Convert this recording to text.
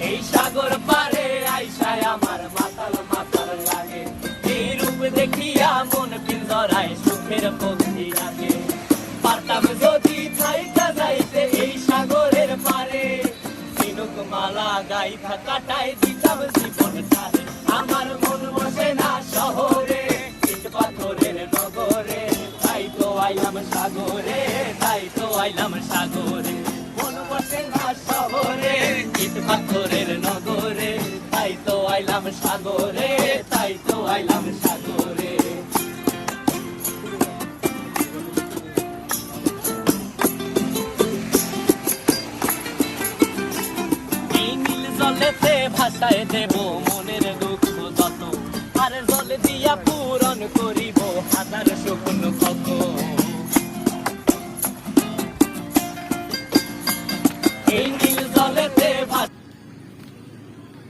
এই সাগর পারে আইসায় আমার মাতাল মাতাল লাগে, এই রূপ দেখিয়া মন পিঞ্জরায় সুখের পক্ষী রাখে। পারতাম যদি থাইকা যাইতে এই সাগরের পারে, ঝিনুক মালা গাইথা কাটাই দিতাম জীবনটারে। আমার মন বসে না শহরে, ইট পাথরের নগরে, তাই তো আইলাম সাগরে, তাই তো আইলাম সাগরে। মন বসে না শহরে, ইট পাথরের নগরে, তাই তো আইলাম সাগরে, তাই তো আইলাম সাগরে। এই নীল জলেতে ভাসায় দেব মনের দুঃখ যত, আর জল দিয়া পূরণ করে